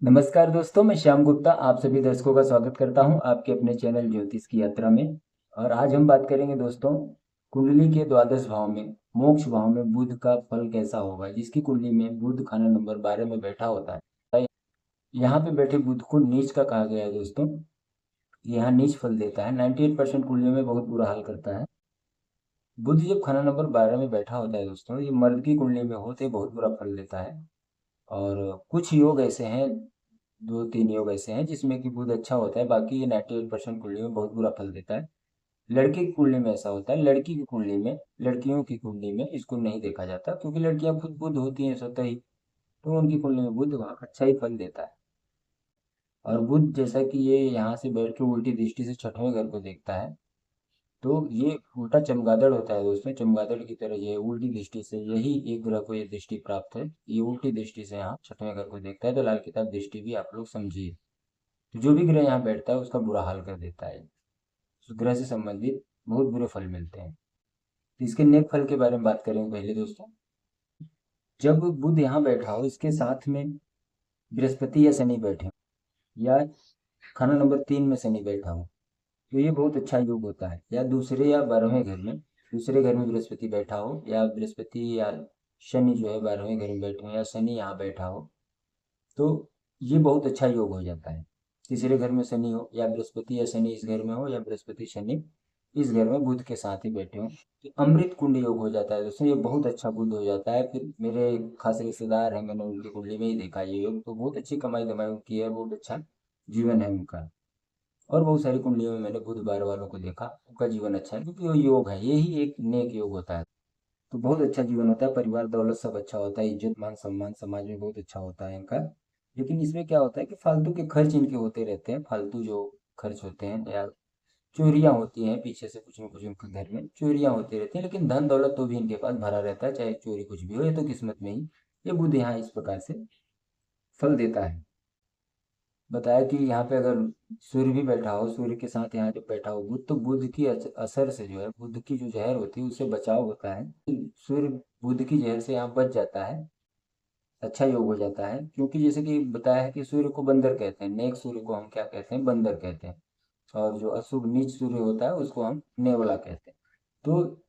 नमस्कार दोस्तों, मैं श्याम गुप्ता आप सभी दर्शकों का स्वागत करता हूं आपके अपने चैनल ज्योतिष की यात्रा में। और आज हम बात करेंगे दोस्तों, कुंडली के द्वादश भाव में मोक्ष भाव में बुध का फल कैसा होगा। जिसकी कुंडली में बुध खाना नंबर 12 में बैठा होता है, यहाँ पे बैठे बुध को नीच का कहा गया है दोस्तों। यहाँ नीच फल देता है, 98% कुंडलियों में बहुत बुरा हाल करता है। बुध जब खाना नंबर 12 में बैठा होता है दोस्तों, ये मर्द की कुंडली में हो तो ये बहुत बुरा फल देता है। और कुछ योग ऐसे हैं, 2-3 योग ऐसे हैं जिसमें कि बुध अच्छा होता है, बाकी ये 98% कुंडली में बहुत बुरा फल देता है। लड़के की कुंडली में ऐसा होता है, लड़की की कुंडली में, लड़कियों की कुंडली में इसको नहीं देखा जाता, क्योंकि लड़कियां खुद बुध होती हैं स्वतः ही, तो उनकी कुंडली में बुध वहाँ अच्छा ही फल देता है। और बुध जैसा कि ये यहाँ से बैठ के उल्टी दृष्टि से छठवें घर को देखता है, तो ये उल्टा चमगादड़ होता है दोस्तों। चमगादड़ की तरह ये उल्टी दृष्टि से, यही एक ग्रह को ये दृष्टि प्राप्त है, ये उल्टी दृष्टि से यहाँ छठवें घर को देखता है, तो लाल किताब दृष्टि भी आप लोग समझिए। तो जो भी ग्रह यहाँ बैठता है उसका बुरा हाल कर देता है, उस ग्रह से संबंधित बहुत बुरे फल मिलते हैं। तो इसके नेक फल के बारे में बात करें पहले दोस्तों। जब बुध यहाँ बैठा हो, इसके साथ में बृहस्पति या शनि बैठे हो, या खाना नंबर 3 में शनि बैठा हो, तो ये बहुत अच्छा योग होता है। या दूसरे या 12वें घर में, दूसरे घर में बृहस्पति बैठा हो, या बृहस्पति या शनि जो है 12वें घर में बैठे हो, या शनि यहाँ बैठा हो, तो ये बहुत अच्छा योग हो जाता है। तीसरे घर में शनि हो, या बृहस्पति या शनि इस घर में हो, या बृहस्पति शनि इस घर में बुध के साथ ही बैठे हो, तो अमृत कुंड योग हो जाता है दोस्तों। ये बहुत अच्छा बुध हो जाता है। फिर मेरे खास रिश्तेदार हैं, मैंने उनकी कुंडली में ही देखा ये योग, तो बहुत अच्छी कमाई धमाई उनकी है, बहुत अच्छा जीवन है उनका। और बहुत सारी कुंडलियों में मैंने बुध बार वालों को देखा, उनका जीवन अच्छा है, क्योंकि वो योग है, यही एक नेक योग होता है। तो बहुत अच्छा जीवन होता है, परिवार दौलत सब अच्छा होता है, इज्जत मान सम्मान समाज में बहुत अच्छा होता है इनका। लेकिन इसमें क्या होता है कि फालतू के खर्च इनके होते रहते हैं, फालतू जो खर्च होते हैं, या चोरियां होती हैं पीछे से, कुछ न कुछ उनके घर में चोरियां होती रहती हैं, लेकिन धन दौलत तो भी इनके पास भरा रहता है, चाहे चोरी कुछ भी हो, ये तो किस्मत में ही ये बुध यहाँ इस प्रकार से फल देता है। बताया कि यहाँ पे अगर सूर्य भी बैठा हो, सूर्य के साथ यहाँ जब बैठा हो बुध, तो बुध की असर से जो है, बुध की जो जहर होती है उससे बचाव होता है। सूर्य बुध की जहर से यहाँ बच जाता है, अच्छा योग हो जाता है। क्योंकि जैसे कि बताया है कि सूर्य को बंदर कहते हैं, नेक सूर्य को हम क्या कहते हैं, बंदर कहते हैं। और जो अशुभ नीच सूर्य होता है उसको हम नेवला कहते हैं। तो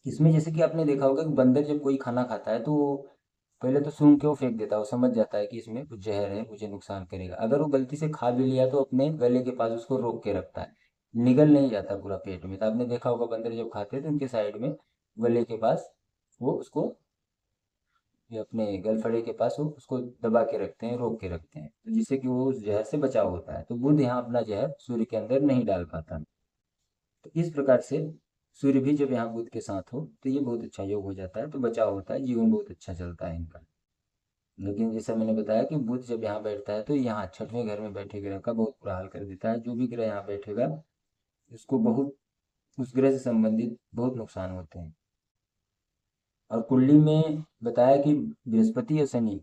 इसमें जैसे कि आपने देखा होगा कि बंदर जब कोई खाना खाता है तो वो पहले तो सूंघ के वो फेंक देता है, वो समझ जाता है कि इसमें कुछ जहर है, मुझे नुकसान करेगा। अगर वो गलती से खा भी लिया तो अपने गले के पास उसको रोक के रखता है, निगल नहीं जाता पूरा पेट में। तो आपने देखा होगा बंदर जब खाते हैं तो उनके साइड में गले के पास वो उसको, ये अपने गलफड़े के पास वो उसको दबा के रखते हैं, रोक के रखते हैं, तो जिससे कि वो उस जहर से बचाव होता है। तो बुध यहाँ अपना जहर सूर्य के अंदर नहीं डाल पाता। तो इस प्रकार से सूर्य भी जब यहाँ बुध के साथ हो तो ये बहुत अच्छा योग हो जाता है, तो बचाव होता है, जीवन बहुत अच्छा चलता है इनका। लेकिन जैसा मैंने बताया कि बुध जब यहाँ बैठता है तो यहाँ छठवें घर में बैठे ग्रह का बहुत बुरा हाल कर देता है। जो भी ग्रह यहाँ बैठेगा उसको बहुत, उस ग्रह से संबंधित बहुत नुकसान होते हैं। और कुंडली में बताया कि बृहस्पति या शनि,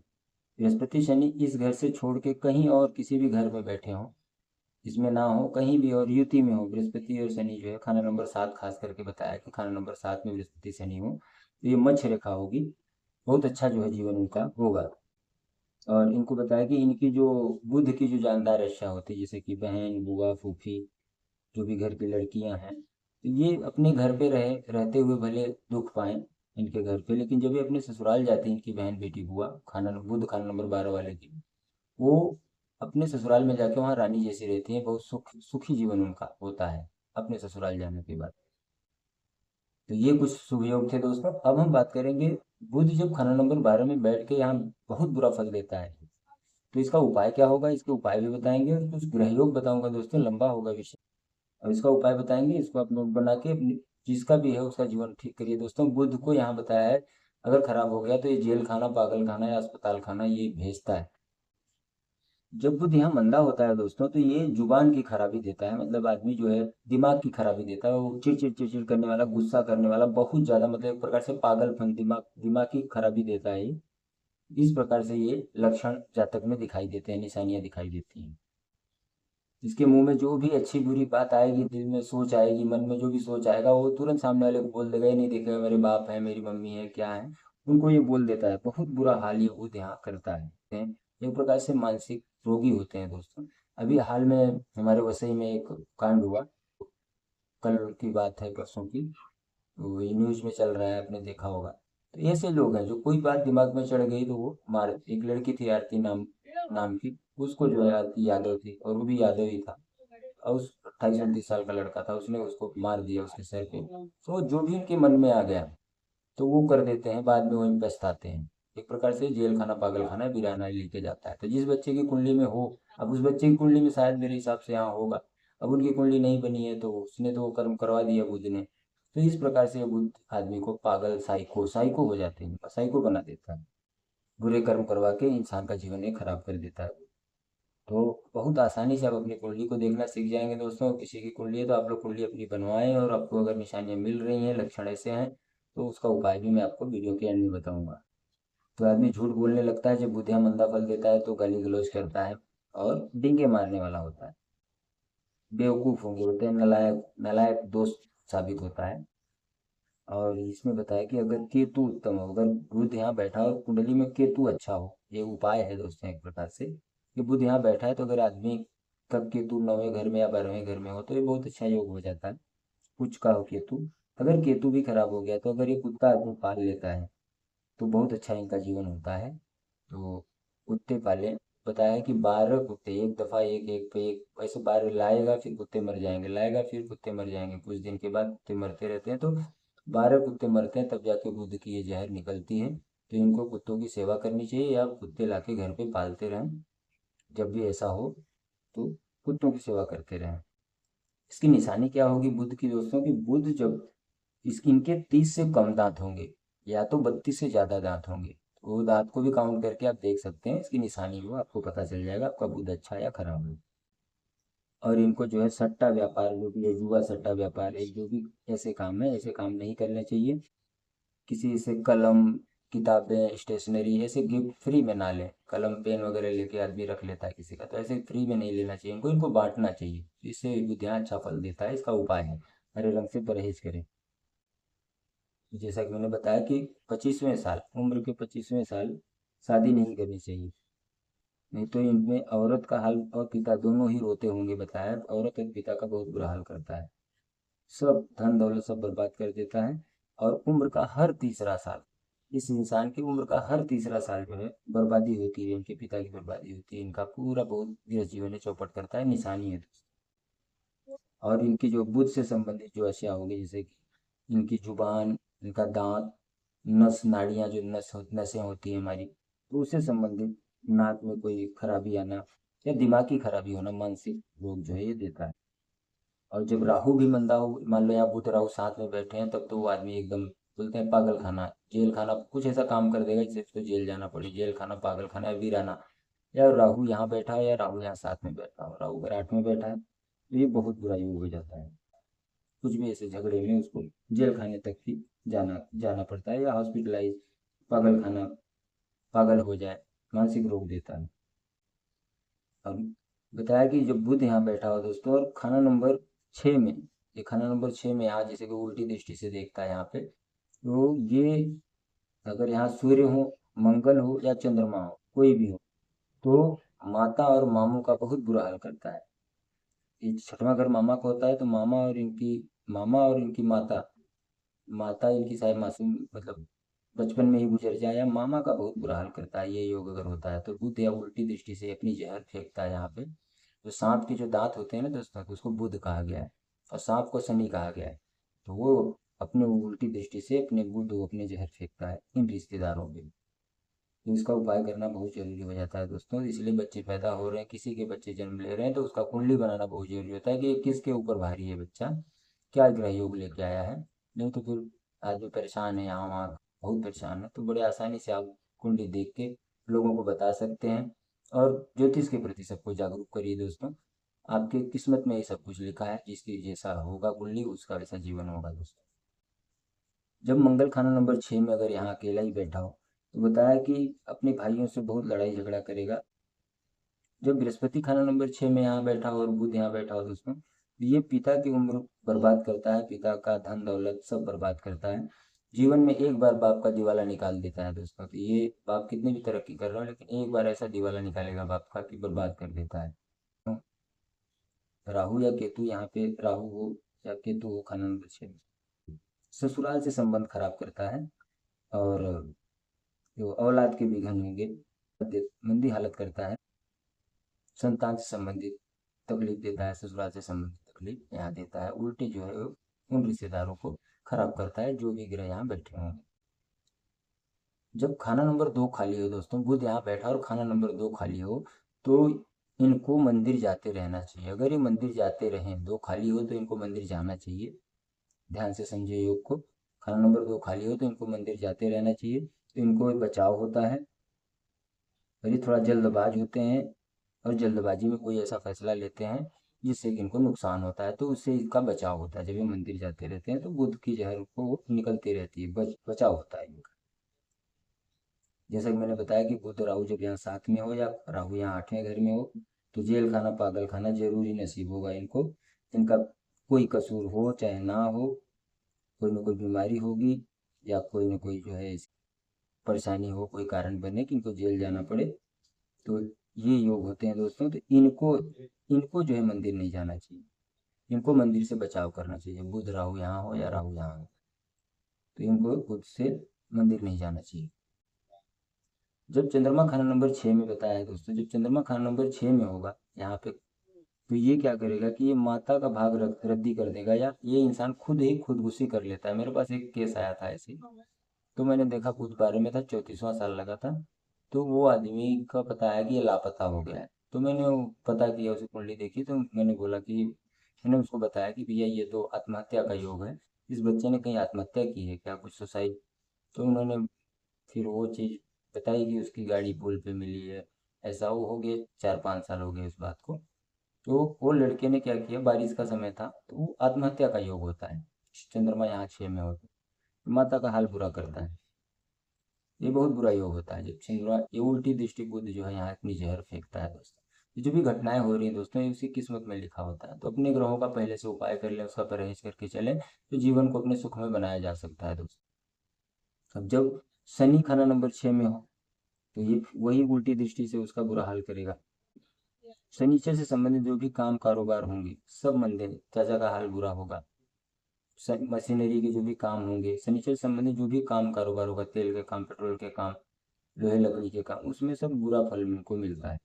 बृहस्पति शनि इस घर से छोड़ के कहीं और किसी भी घर में बैठे हों, इसमें ना हो, कहीं भी और युति में हो, बृहस्पति और शनि जो है खाना नंबर 7 खास करके बताया कि खाना नंबर 7 में बृहस्पति शनि हो, तो ये मध्य रेखा होगी, बहुत अच्छा जो है जीवन उनका होगा। और इनको बताया कि इनकी जो बुध की जो जानदार रक्षा होती है, जैसे कि बहन बुआ फूफी, जो भी घर की लड़कियां हैं, तो ये अपने घर पे रहते हुए भले दुख पाएं इनके घर पे, लेकिन जब ये अपने ससुराल जाती है, इनकी बहन बेटी बुआ खाना बुध खाना नंबर 12 वाले की, वो अपने ससुराल में जाके वहाँ रानी जैसी रहती है, बहुत सुखी जीवन उनका होता है अपने ससुराल जाने के बाद। तो ये कुछ शुभ योग थे दोस्तों। अब हम बात करेंगे, बुध जब खाना नंबर 12 में बैठ के यहाँ बहुत बुरा फल देता है, तो इसका उपाय क्या होगा, इसके उपाय भी बताएंगे, और कुछ ग्रह योग बताऊंगा दोस्तों, लंबा होगा विषय। और इसका उपाय बताएंगे, इसको आप नोट बना के जिसका भी है उसका जीवन ठीक करिए दोस्तों। बुध को यहाँ बताया है, अगर खराब हो गया तो ये जेल खाना, पागल खाना या अस्पताल खाना ये भेजता है। जब बुध यहाँ मंदा होता है दोस्तों, तो ये जुबान की खराबी देता है, मतलब आदमी जो है दिमाग की खराबी देता है, वो चिड़चिड़ चिड़चिड़ करने वाला, गुस्सा करने वाला, बहुत ज्यादा, मतलब एक प्रकार से पागलपन, दिमाग दिमाग की खराबी देता है ये। इस प्रकार से ये लक्षण जातक में दिखाई देते हैं, निशानियां दिखाई देती हैं। इसके मुंह में जो भी अच्छी बुरी बात आएगी, दिल में सोच आएगी, मन में जो भी सोच आएगा, वो तुरंत सामने वाले को बोल देगा, ये नहीं देखेगा मेरे बाप है, मेरी मम्मी है, क्या है, उनको ये बोल देता है। बहुत बुरा हाल ये बुध यहाँ करता है। एक प्रकार से मानसिक रोगी होते हैं दोस्तों। अभी हाल में हमारे वसई में एक कांड हुआ, कल की बात है, परसों की। वो ये न्यूज़ में चल रहा है, आपने देखा होगा। तो ऐसे लोग हैं जो कोई बात दिमाग में चढ़ गई तो वो मार, एक लड़की थी आरती नाम नाम की, उसको जो है आरती यादव थी और वो भी यादव ही था, और उस 28-29 साल का लड़का था, उसने उसको मार दिया उसके सर पे। तो जो भी उनके मन में आ गया तो वो कर देते हैं, बाद में वहीं पछताते हैं। एक प्रकार से जेल खाना पागल खाना वीराना लेके जाता है। तो जिस बच्चे की कुंडली में हो, अब उस बच्चे की कुंडली में शायद मेरे हिसाब से यहाँ होगा, अब उनकी कुंडली नहीं बनी है तो उसने तो वो कर्म करवा दिया बुध ने। तो इस प्रकार से बुध आदमी को पागल, साइको साइको हो जाते हैं, साइको बना देता है, बुरे कर्म करवा के इंसान का जीवन ये खराब कर देता है। तो बहुत आसानी से आप अपनी कुंडली को देखना सीख जाएंगे दोस्तों। किसी की कुंडली है तो आप लोग कुंडली अपनी बनवाएं, और आपको अगर निशानियां मिल रही हैं, लक्षण ऐसे हैं, तो उसका उपाय भी मैं आपको वीडियो के एंड में बताऊंगा। तो आदमी झूठ बोलने लगता है, जब बुधिया मंदा फल देता है तो गाली गलौज करता है और डींगे मारने वाला होता है, बेवकूफ़ होंगे होते हैं, नलायक नलायक दोस्त साबित होता है। और इसमें बताया कि अगर केतु उत्तम हो, अगर बुध यहाँ बैठा हो और कुंडली में केतु अच्छा हो, ये उपाय है दोस्तों एक प्रकार से, कि बुध यहाँ बैठा है तो अगर आदमी का केतु 9वें घर में या 12वें घर में हो तो ये बहुत अच्छा योग हो जाता है। कुछ का हो केतु, अगर केतु भी खराब हो गया तो अगर ये कुत्ता आदमी पाल लेता है तो बहुत अच्छा इनका जीवन होता है। तो कुत्ते पाले, बताया कि 12 कुत्ते एक दफ़ा, एक एक पे एक ऐसे 12 लाएगा, फिर कुत्ते मर जाएंगे, लाएगा फिर कुत्ते मर जाएंगे, कुछ दिन के बाद कुत्ते मरते रहते हैं। तो 12 कुत्ते मरते हैं तब जाके बुध की ये जहर निकलती है। तो इनको कुत्तों की सेवा करनी चाहिए, या कुत्ते लाके घर पे पालते रहें, जब भी ऐसा हो तो कुत्तों की सेवा करते रहें। इसकी निशानी क्या होगी बुध की दोस्तों, की बुध जब इनके 30 से कम दांत होंगे, या तो 32 से ज़्यादा दांत होंगे, तो वो दांत को भी काउंट करके आप देख सकते हैं, इसकी निशानी वो आपको पता चल जाएगा आपका बुध अच्छा है या खराब है। और इनको जो है सट्टा व्यापार, जो भी है जुआ सट्टा व्यापार है, जो भी ऐसे काम है, ऐसे काम नहीं करने चाहिए। किसी से कलम, किताबें, स्टेशनरी ऐसे गिफ्ट फ्री में ना लें। कलम पेन वगैरह लेके आदमी रख लेता है किसी का, तो ऐसे फ्री में नहीं लेना चाहिए इनको, इनको बांटना चाहिए, इससे बुद्धियाँ अच्छा फल देता है। इसका उपाय है हरे रंग से परहेज करें। जैसा कि मैंने बताया कि 25वें साल, उम्र के 25वें साल शादी नहीं करनी चाहिए, नहीं तो इनमें औरत का हाल और पिता दोनों ही रोते होंगे। बताया औरत और पिता का बहुत बुरा हाल करता है, सब धन दौलत सब बर्बाद कर देता है। और उम्र का हर तीसरा साल, इस इंसान की उम्र का हर तीसरा साल जो है बर्बादी होती है, इनके पिता की बर्बादी होती है, इनका पूरा बहुत गृहस्थ जीवन है चौपट करता है, निशानी है। और इनकी जो बुद्ध से संबंधित जो अशिया होगी, जैसे कि इनकी जुबान, इनका दांत, नस नाड़ियाँ, जो नसें होती हैं हमारी, तो उससे संबंधित, नाक में कोई खराबी आना या दिमागी खराबी होना, मानसिक रोग जो है ये देता है। और जब राहु भी मंदा हो, मान लो यहाँ बुध राहु साथ में बैठे हैं, तब तो वो आदमी एकदम, बोलते हैं पागल खाना, जेल खाना, कुछ ऐसा काम कर देगा जिससे उसको जेल जाना पड़े, जेल खाना, पागल खाना या वीराना। या राहु यहाँ बैठा है या राहु यहाँ साथ में बैठा हो, राहु अगर 8 में बैठा है तो ये बहुत बुरा योग हो जाता है। कुछ भी ऐसे झगड़े में उसको जेल खाने तक भी जाना जाना पड़ता है, या हॉस्पिटलाइज, पागल खाना, पागल हो जाए, मानसिक रोग देता है। और बताया कि जब बुध यहाँ बैठा हो दोस्तों, और खाना नंबर 6 में, ये खाना नंबर 6 में यहाँ जैसे कि उल्टी दृष्टि से देखता है यहाँ पे, तो ये अगर यहाँ सूर्य हो, मंगल हो या चंद्रमा हो, कोई भी हो, तो माता और मामू का बहुत बुरा हाल करता है। ये 6वां घर मामा का होता है, तो मामा और इनकी माता, माता इनकी शायद मासूम, मतलब बचपन में ही गुजर जाए, या मामा का बहुत बुरा हाल करता है ये योग अगर होता है। तो बुध या उल्टी दृष्टि से अपनी जहर फेंकता है यहाँ पे। तो सांप के जो दांत होते हैं ना दोस्तों, तो उसको बुध कहा गया है, और सांप को शनि कहा गया है। तो वो अपने उल्टी दृष्टि से अपने बुध वो अपने जहर फेंकता है इन रिश्तेदारों पे। तो इसका उपाय करना बहुत जरूरी हो जाता है दोस्तों। इसलिए बच्चे पैदा हो रहे हैं, किसी के बच्चे जन्म ले रहे हैं, तो उसका कुंडली बनाना बहुत जरूरी होता है कि ये किसके ऊपर भारी है बच्चा, क्या ग्रह योग लेके आया है। नहीं तो फिर आदमी परेशान है, यहाँ वहाँ बहुत परेशान है। तो बड़े आसानी से आप कुंडली देख के लोगों को बता सकते हैं। और ज्योतिष के प्रति सबको जागरूक करिए दोस्तों, आपके किस्मत में ये सब कुछ लिखा है, जिसकी जैसा होगा कुंडली उसका वैसा जीवन होगा दोस्तों। जब मंगल खाना नंबर 6 में अगर यहाँ अकेला ही बैठा हो, तो बताया कि अपने भाइयों से बहुत लड़ाई झगड़ा करेगा। जब बृहस्पति खाना नंबर 6 में यहाँ बैठा हो और बुध यहाँ बैठा हो दोस्तों, तो ये पिता की उम्र बर्बाद करता है, पिता का धन दौलत सब बर्बाद करता है। जीवन में एक बार बाप का दिवाला निकाल देता है दोस्तों। तो ये बाप कितनी भी तरक्की कर रहा हो, लेकिन एक बार ऐसा दिवाला निकालेगा बाप का कि बर्बाद कर देता है। तो राहु या केतु, यहाँ पे राहु हो या केतु हो खाना नंबर 6 में, ससुराल से संबंध खराब करता है। और जो औलाद के विघन होंगे, मंदी हालत करता है। संतान से संबंधित तकलीफ देता है, ससुराल से संबंधित तकलीफ यहाँ देता है। उल्टे जो है वो उन रिश्तेदारों को खराब करता है जो भी ग्रह यहाँ बैठे हों। जब खाना नंबर 2 खाली हो दोस्तों, बुध यहाँ बैठा और खाना नंबर 2 खाली हो, तो इनको मंदिर जाते रहना चाहिए। अगर ये मंदिर जाते रहें, 2 खाली हो तो इनको मंदिर जाना चाहिए। ध्यान से समझे योग को। खाना नंबर 2 खाली हो तो इनको मंदिर जाते रहना चाहिए, तो इनको बचाव होता है। और ये थोड़ा जल्दबाज होते हैं, और जल्दबाजी में कोई ऐसा फैसला लेते हैं जिससे कि इनको नुकसान होता है, तो उससे इसका बचाव होता है। जब ये मंदिर जाते रहते हैं तो बुध की जहर को निकलती रहती है, बचाव होता है इनका। जैसा कि मैंने बताया कि बुध राहु जब यहाँ 7 में हो या राहु यहाँ 8वें घर में हो, तो जेल खाना पागल खाना जरूरी नसीब होगा इनको। इनका कोई कसूर हो चाहे ना हो, कोई ना कोई बीमारी होगी या कोई ना कोई जो है परेशानी हो, कोई कारण बने कि इनको जेल जाना पड़े, तो ये योग होते हैं दोस्तों। तो इनको इनको जो है मंदिर नहीं जाना चाहिए, इनको मंदिर से बचाव करना चाहिए। बुध राहु यहाँ हो या राहु यहाँ हो, तो इनको बुध से मंदिर नहीं जाना चाहिए। जब चंद्रमा खाना नंबर 6 में बताया है दोस्तों, जब चंद्रमा खाना नंबर 6 में होगा यहाँ पे, तो ये क्या करेगा कि ये माता का भाग रद्दी कर देगा, या ये इंसान खुद ही खुदकुशी कर लेता है। मेरे पास एक केस आया था ऐसे, तो मैंने देखा बुध बारे में था, 34वां साल लगा था। तो वो आदमी का पता है कि ये लापता हो गया है। तो मैंने वो पता किया, उसे कुंडली देखी, तो मैंने बोला कि मैंने उसको बताया कि भैया ये तो आत्महत्या का योग है, इस बच्चे ने कहीं आत्महत्या की है क्या, कुछ सुसाइड। तो उन्होंने फिर वो चीज़ बताई कि उसकी गाड़ी पुल पे मिली है। ऐसा वो हो गया, 4-5 साल हो गए उस बात को। तो वो लड़के ने क्या किया, बारिश का समय था, तो वो आत्महत्या का योग होता है, चंद्रमा यहाँ 6 में हो तो माता का हाल बुरा करता है। ये बहुत बुरा योग होता है जब चंद्रमा, ये उल्टी दृष्टि बुध जो है यहाँ अपनी जहर फेंकता है दोस्तों। ये जो भी घटनाएं हो रही हैं दोस्तों, ये उसकी किस्मत में लिखा होता है। तो अपने ग्रहों का पहले से उपाय कर लें, उसका परहेज करके चलें, तो जीवन को अपने सुख में बनाया जा सकता है दोस्तों। अब जब शनि खाना नंबर 6 में हो, तो ये वही उल्टी दृष्टि से उसका बुरा हाल करेगा। शनिचर से संबंधित जो भी काम कारोबार होंगे सब मंदे, चाचा का हाल बुरा होगा। मशीनरी के जो भी काम होंगे, शनिचर से संबंधित जो भी काम कारोबार होगा, तेल के काम, पेट्रोल के काम, लोहे लकड़ी के काम, उसमें सब बुरा फल उनको मिलता है।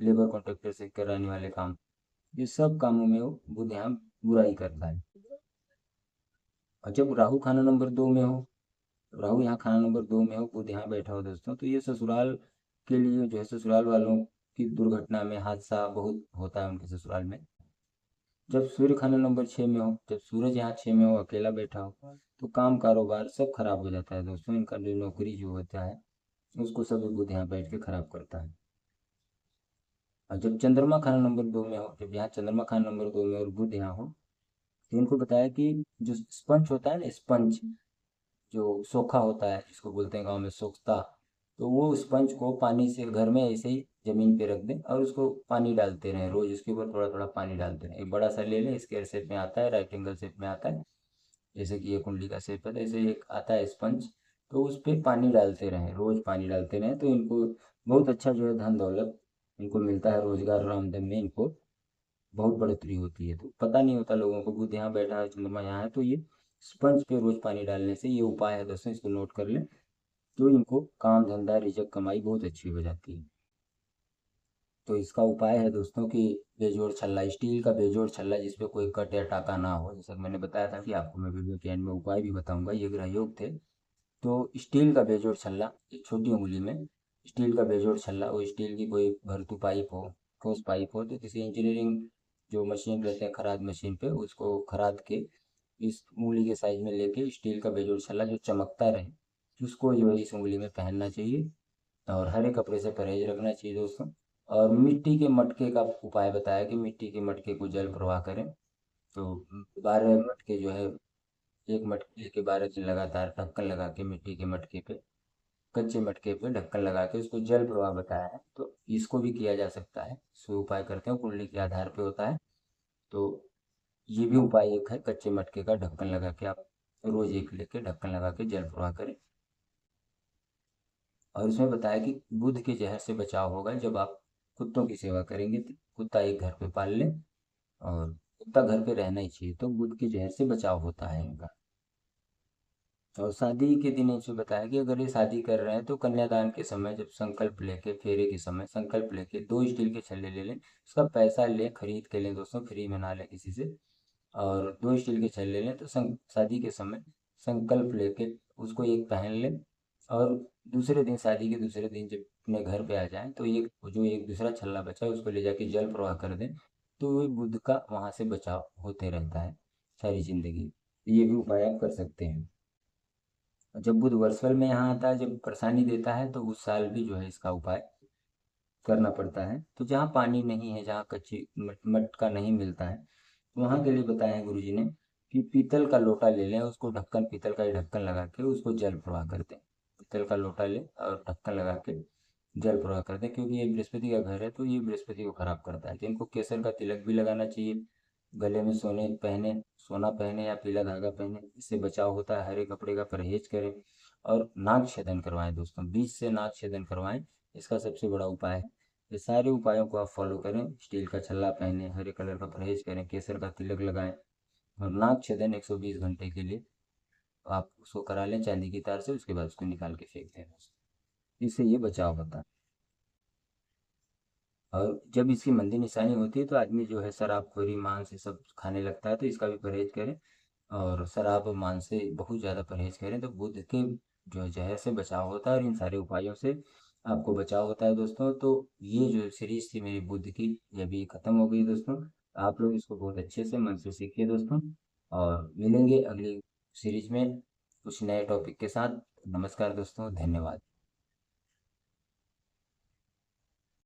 लेबर कॉन्ट्रैक्टर से कराने वाले काम, ये सब कामों में वो बुध यहाँ बुराई करता है। और जब राहु खाना नंबर 2 में हो, राहु यहाँ खाना नंबर 2 में हो, बुध यहाँ बैठा हो दोस्तों, तो ये ससुराल के लिए जो है, ससुराल वालों की दुर्घटना में हादसा बहुत होता है उनके ससुराल में। जब सूर्य खाना नंबर 6 में हो, जब सूरज यहाँ 6 में हो, अकेला बैठा हो, तो काम कारोबार सब खराब हो जाता है दोस्तों। इनका जो नौकरी जो होता है उसको सब बुध यहाँ बैठ के खराब करता है। और जब चंद्रमा खाना नंबर 2 में हो, जब यहाँ चंद्रमा खाना नंबर 2 में और बुध यहाँ हो, तो इनको बताया कि जो स्पंज होता है ना, स्पंज जो सोखा होता है जिसको बोलते हैं गांव में सोखता, तो वो स्पंज को पानी से घर में ऐसे ही जमीन पे रख दें और उसको पानी डालते रहें, रोज उसके ऊपर थोड़ा थोड़ा पानी डालते रहें। एक बड़ा सा ले लें, स्क्वायर शेप में आता है, राइट एंगल शेप में आता है, जैसे कि ये कुंडली का शेप है, तो ऐसे एक आता है स्पंज। तो उस पर पानी डालते रहें, रोज पानी डालते रहें, तो इनको बहुत अच्छा जो है धन दौलत इनको मिलता है, रोजगार और आमदन में इनको बहुत बढ़ोतरी होती है। तो पता नहीं होता लोगों को, बुध यहाँ बैठा है, चंद्रमा यहाँ है, तो ये स्पंज पे रोज पानी डालने से ये उपाय है दोस्तों, इसको नोट कर लें, तो इनको काम धंधा रिजक कमाई बहुत अच्छी हो जाती है। तो इसका उपाय है दोस्तों कि बेजोड़ छल्ला, स्टील का बेजोड़ छल्ला जिसपे कोई कट या टाका ना हो, जैसा मैंने बताया था कि आपको मैं वीडियो के एंड में उपाय भी बताऊंगा, ये ग्रह योग थे। तो स्टील का बेजोड़ छल्ला, एक छोटी उंगली में स्टील का बेजोड़ छल्ला, वो स्टील की कोई भरतू पाइप हो, ठोस पाइप हो, तो किसी इंजीनियरिंग जो मशीन रहते हैं खराद मशीन पे, उसको खराद के इस उंगली के साइज में लेके स्टील का बेजोड़ छल्ला जो चमकता रहे, उसको जो है इस उंगली में पहनना चाहिए। और हरे कपड़े से परहेज रखना चाहिए दोस्तों। और मिट्टी के मटके का उपाय बताया कि मिट्टी के मटके को जल प्रवाह करें, तो 12 मटके जो है, एक मटके के 12 दिन लगातार ढक्कन लगा के मिट्टी के मटके पे, कच्चे मटके पे ढक्कन लगा के उसको जल प्रवाह बताया है, तो इसको भी किया जा सकता है। सो उपाय करते हैं, कुंडली के आधार पे होता है। तो ये भी उपाय एक है, कच्चे मटके का ढक्कन लगा के आप रोज एक लेके ढक्कन लगा के जल प्रवाह करें। और उसमें बताया कि बुध के जहर से बचाव होगा जब आप कुत्तों की सेवा करेंगे, तो कुत्ता एक घर पे पाल लें, और कुत्ता घर पे रहना ही चाहिए, तो बुध के जहर से बचाव होता है इनका। और शादी के दिन इनसे बताया कि अगर ये शादी कर रहे हैं तो कन्यादान के समय जब संकल्प लेके, फेरे के समय संकल्प लेके 2 स्टील के छल्ले ले लें, उसका पैसा लें, खरीद के लें दोस्तों, फ्री में ना लें किसी से। और 2 स्टील के छल्ले लें, तो शादी के समय संकल्प लेके उसको एक पहन लें, और दूसरे दिन, शादी के दूसरे दिन जब अपने घर पे आ जाएं, तो ये जो एक दूसरा छल्ला बचा है उसको ले जाके जल प्रवाह कर दें, तो ये बुध का वहाँ से बचाव होते रहता है सारी जिंदगी। ये भी उपाय आप कर सकते हैं। जब बुध वर्षफल में यहाँ आता है, जब परेशानी देता है, तो उस साल भी जो है इसका उपाय करना पड़ता है। तो जहाँ पानी नहीं है, जहाँ कच्ची मटका नहीं मिलता है, तो वहाँ के लिए बताया है गुरु जी ने कि पीतल का लोटा ले लें, उसको ढक्कन, पीतल का ही ढक्कन लगा के उसको जल प्रवाह कर दें। पीतल का लोटा लें और ढक्कन लगा के जल प्रवाह कर दें, क्योंकि ये बृहस्पति का घर है, तो ये बृहस्पति को खराब करता है। तो इनको केसर का तिलक भी लगाना चाहिए, गले में सोना पहने या पीला धागा पहने, इससे बचाव होता है। हरे कपड़े का परहेज करें, और नाग छेदन करवाएं दोस्तों, बीच से नाग छेदन करवाएं, इसका सबसे बड़ा उपाय है। ये सारे उपायों को आप फॉलो करें, स्टील का छल्ला पहने, हरे कलर का परहेज करें, केसर का तिलक लगाएं, और नाग छेदन 120 घंटे के लिए आप उसको करा लें चांदी की तार से, उसके बाद उसको निकाल के फेंक दें। इससे ये बचाव होता है। और जब इसकी मंदी निशानी होती है तो आदमी जो है शराबखोरी, मांस, ये सब खाने लगता है, तो इसका भी परहेज करें। और शराब और मांस से बहुत ज़्यादा परहेज करें, तो बुध के जो है जहर से बचाव होता है, और इन सारे उपायों से आपको बचाव होता है दोस्तों। तो ये जो सीरीज थी मेरी बुध की, ये भी खत्म हो गई दोस्तों। आप लोग इसको बहुत अच्छे से मन से सीखिए दोस्तों, और मिलेंगे अगली सीरीज में कुछ नए टॉपिक के साथ। नमस्कार दोस्तों, धन्यवाद।